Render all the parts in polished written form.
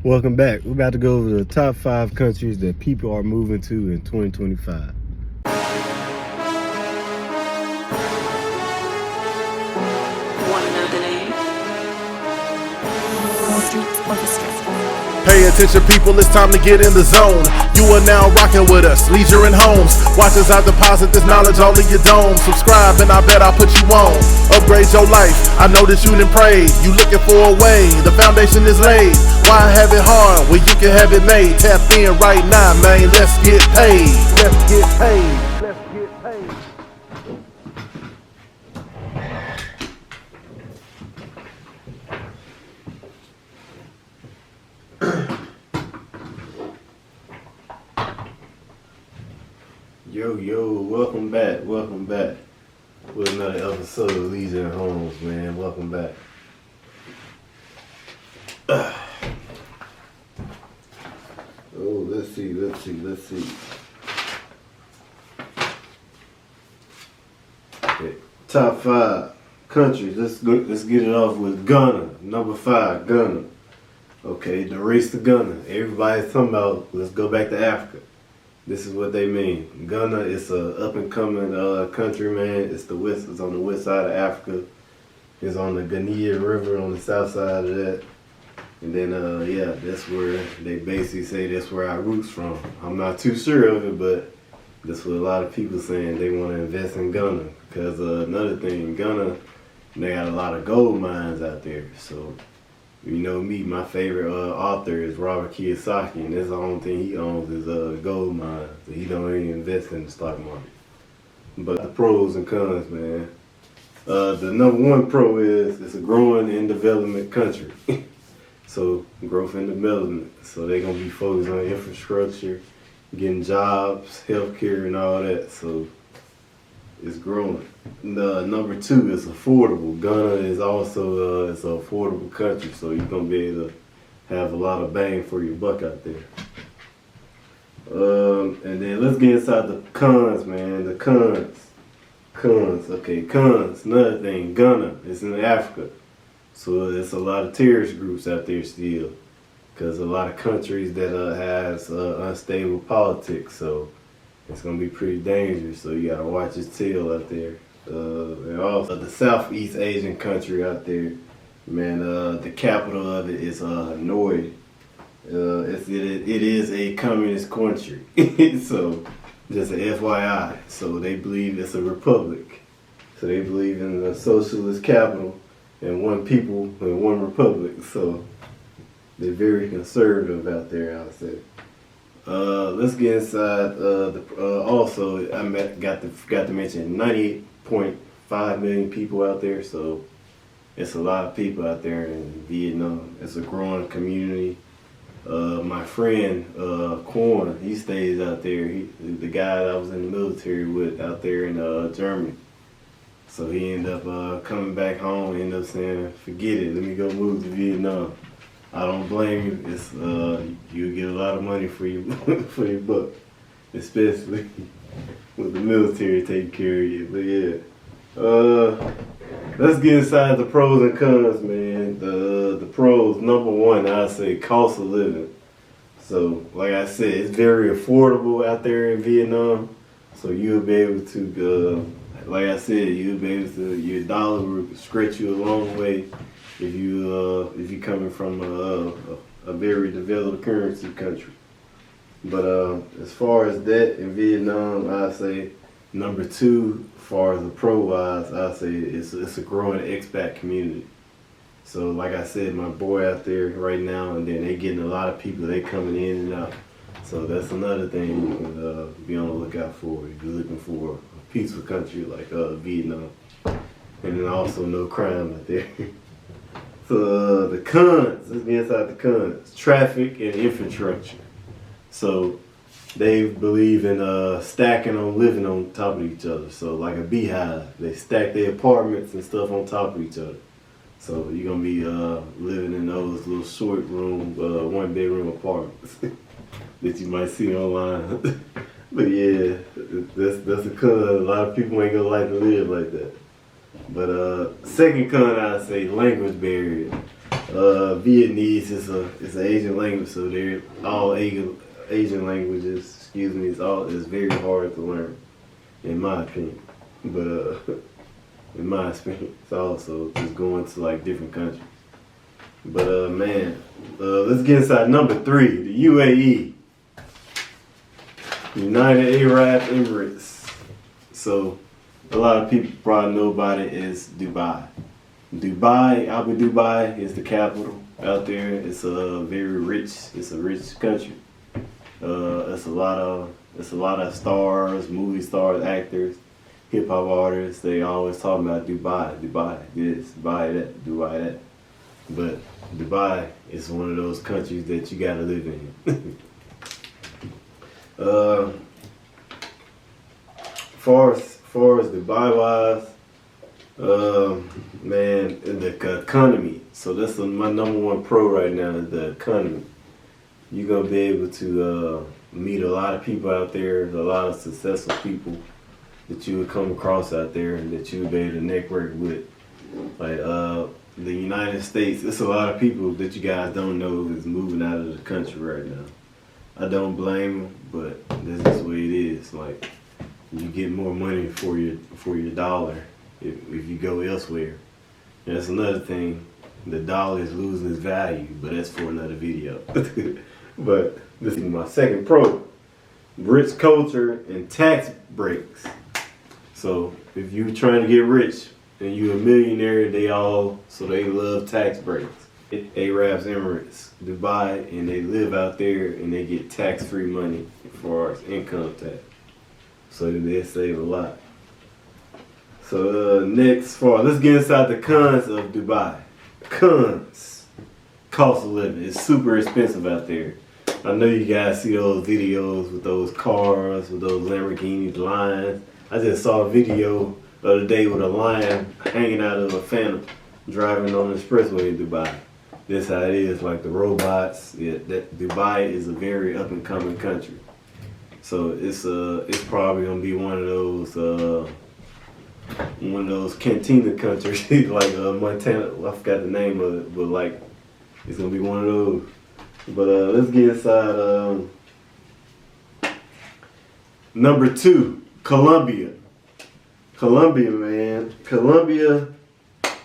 Welcome back. We're about to go over the top 5 countries that people are moving to in 2025. Pay attention, people, it's time to get in the zone. You are now rocking with us, leisure and homes. Watch as I deposit this knowledge all in your dome. Subscribe and I bet I'll put you on. Upgrade your life, I know that you done prayed. You looking for a way, the foundation is laid. Why have it hard when you can have it made? Tap in right now, man, let's get paid. Let's get paid. Let's get paid. Yo, welcome back with another episode of Leisure and Homes, man. Welcome back. Let's see. Okay. Top 5 countries. Let's get it off with Ghana. Number 5, Ghana. Okay, the race to Ghana. Everybody's talking about, let's go back to Africa. This is what they mean. Ghana is a up and coming country, man. It's on the west side of Africa. It's on the Ghanaian River on the south side of that. And then that's where they basically say that's where our roots from. I'm not too sure of it, but that's what a lot of people saying they want to invest in Ghana. Because another thing, Ghana, they got a lot of gold mines out there. So you know me, my favorite author is Robert Kiyosaki, and that's the only thing he owns is gold mines. So he don't even invest in the stock market. But the pros and cons, man. The number 1 pro is it's a growing and development country. So growth and development. So they're gonna be focused on infrastructure, getting jobs, healthcare, and all that. So it's growing. The number 2 is affordable. Ghana is also it's an affordable country, so you're gonna be able to have a lot of bang for your buck out there. And then let's get inside the cons, man. The cons. Okay, cons. Another thing, Ghana is in Africa, so there's a lot of terrorist groups out there still, because a lot of countries that has unstable politics. So it's gonna be pretty dangerous, so you gotta watch your tail out there. And also the Southeast Asian country out there, man. The capital of it is Hanoi. It is a communist country, so just an FYI. So they believe it's a republic. So they believe in a socialist capital and one people and one republic. So they're very conservative out there, I would say. Let's get inside. Also, got to mention 98.5 million people out there. So it's a lot of people out there in Vietnam. It's a growing community. My friend Quan, he stays out there. The guy that I was in the military with out there in Germany. So he ended up coming back home. Ended up saying, "Forget it. Let me go move to Vietnam." I don't blame you. It's you get a lot of money for your for your buck, especially with the military taking care of you. But yeah, let's get inside the pros and cons, man. The pros, number 1, I say cost of living. So like I said, it's very affordable out there in Vietnam. So you'll be able to, like I said, you'll be able to, your dollar will stretch you a long way. If you coming from a very developed currency country. But as far as that in Vietnam, I say number 2, as far as the pro wise, I say it's a growing expat community. So like I said, my boy out there right now, and then they getting a lot of people, they coming in and out. So that's another thing you can be on the lookout for if you're looking for a peaceful country like Vietnam. And then also no crime out there. So the cons, let's get inside the cons. Traffic and infrastructure. So they believe in stacking on living on top of each other. So like a beehive, they stack their apartments and stuff on top of each other. So you're gonna be living in those little short room, 1-bedroom apartments that you might see online. But yeah, that's a con. A lot of people ain't gonna like to live like that. But second con, I'd say language barrier. Vietnamese is an Asian language, so they're all Asian languages. Excuse me, it's very hard to learn, in my opinion. But in my experience, also just going to like different countries. But man, let's get inside number 3, the UAE, United Arab Emirates. So a lot of people probably know about it as Dubai. Abu Dhabi is the capital out there. It's a rich country. It's a lot of stars, movie stars, actors, hip hop artists. They always talk about Dubai this, Dubai that, Dubai that. But Dubai is one of those countries that you gotta live in. Far as Dubai wise, man, the economy. So that's my number one pro right now is the economy. You're gonna be able to meet a lot of people out there, a lot of successful people that you would come across out there and that you would be able to network with. Like the United States, it's a lot of people that you guys don't know is moving out of the country right now. I don't blame them, but this is the way it is. Like you get more money for your dollar if you go elsewhere. And that's another thing. The dollar is losing its value, but that's for another video. But this is my second pro. Rich culture and tax breaks. So if you're trying to get rich and you're a millionaire, they love tax breaks. Arabs, Emirates, Dubai, and they live out there and they get tax-free money for income tax. So they save a lot. So let's get inside the cons of Dubai. Cons. Cost of living. It's super expensive out there. I know you guys see those videos with those cars, with those Lamborghini lions. I just saw a video the other day with a lion hanging out of a phantom driving on the expressway in Dubai. That's how it is, like the robots. Yeah, Dubai is a very up and coming country. So it's probably gonna be one of those cantina countries like Montana. I forgot the name of it, but like it's gonna be one of those. But let's get inside number 2, Colombia. Colombia, man. Colombia,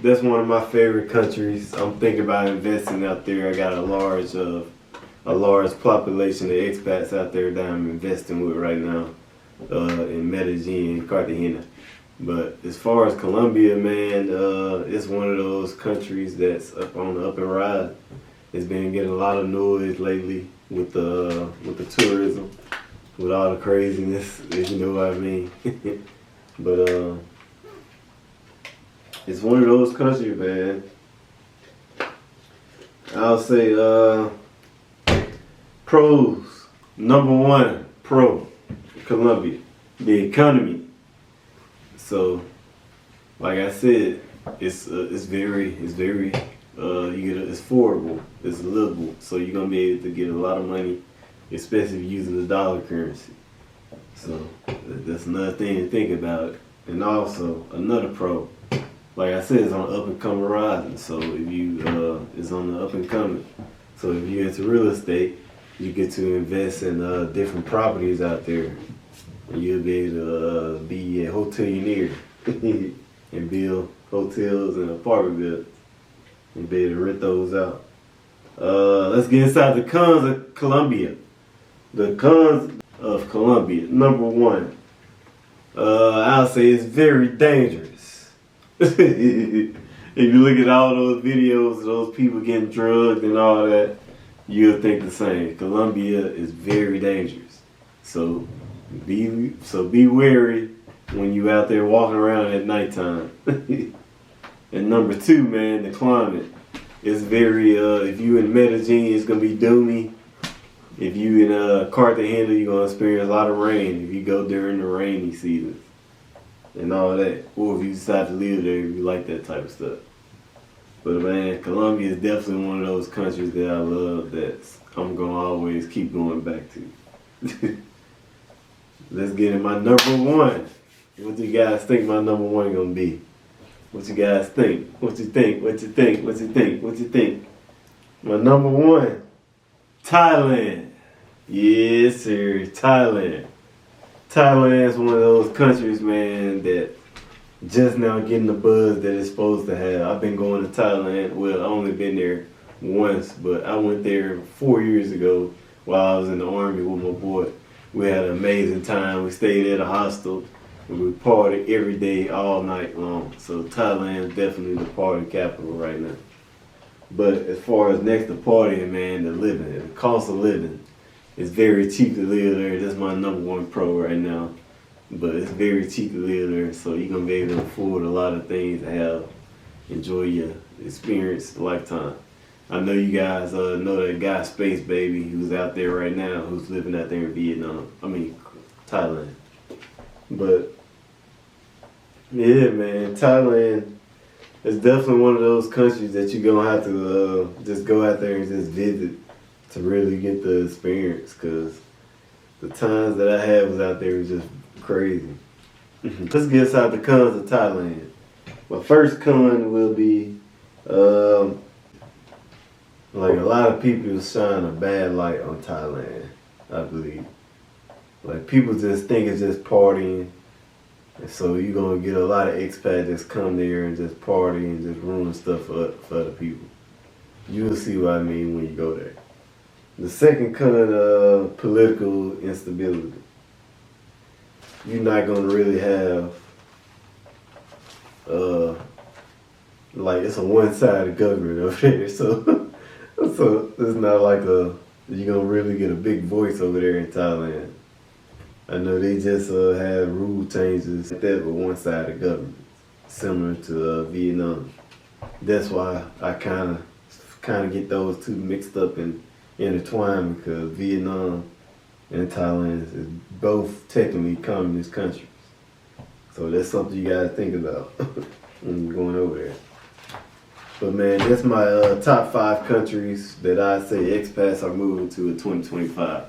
that's one of my favorite countries. I'm thinking about investing out there. I got a large population of expats out there that I'm investing with right now in Medellin, Cartagena. But as far as Colombia, man, it's one of those countries that's up and rise. It's been getting a lot of noise lately with the tourism, with all the craziness, if you know what I mean. But it's one of those countries, man. I'll say pros. Number 1 pro, Colombia, the economy. So, like I said, it's very it's affordable, it's livable. So you're gonna be able to get a lot of money, especially using the dollar currency. So that's another thing to think about. And also another pro, like I said, it's on the up and coming horizon. So if you it's on the up and coming. So if you're into real estate, you get to invest in different properties out there. And you'll be able to be a hotelier and build hotels and apartment buildings and be able to rent those out. Let's get inside the cons of Colombia. The cons of Colombia. Number 1, I'll say it's very dangerous. If you look at all those videos of those people getting drugged and all that, you'll think the same. Colombia is very dangerous. So be wary when you out there walking around at nighttime. And number 2, man, the climate. It's very if you in Medellin, it's gonna be doomy. If you in Cartagena, you're gonna experience a lot of rain if you go during the rainy season and all that. Or if you decide to live there, if you like that type of stuff. But man, Colombia is definitely one of those countries that I love that I'm gonna always keep going back to. Let's get in my number 1. What do you guys think my number 1 gonna be? What you guys think? What you think? What you think? What you think? What you think? My number one, Thailand. Yes, sir, Thailand. Thailand's one of those countries, man, that just now getting the buzz that it's supposed to have. I've been going to Thailand. Well, I only been there once, but I went there 4 years ago while I was in the army with my boy. We had an amazing time. We stayed at a hostel and we partied every day, all night long. So Thailand's definitely the party capital right now. But as far as next to partying, man, the cost of living, it's very cheap to live there. That's my number one pro right now. But it's very cheap to live there, so you're gonna be able to afford a lot of things to have, enjoy your experience lifetime. I know you guys know that guy Space Baby who's out there right now, who's living out there in Vietnam. I mean, Thailand. But yeah, man, Thailand is definitely one of those countries that you're gonna have to just go out there and just visit to really get the experience. Cause the times that I had was out there was just crazy. Let's get inside the cons of Thailand. My first con will be like a lot of people shine a bad light on Thailand, I believe. Like people just think it's just partying. And so you're gonna get a lot of expats that's come there and just party and just ruin stuff for other people. You'll see what I mean when you go there. The second con, political instability. You're not gonna really have like it's a one-sided government over there, so so it's not like you're gonna really get a big voice over there in Thailand. I know they just had rule changes like that with one-sided government, similar to Vietnam. That's why I kind of get those two mixed up and intertwined, because Vietnam and Thailand is both technically communist countries. So that's something you gotta think about when you're going over there. But man, that's my top 5 countries that I say expats are moving to in 2025.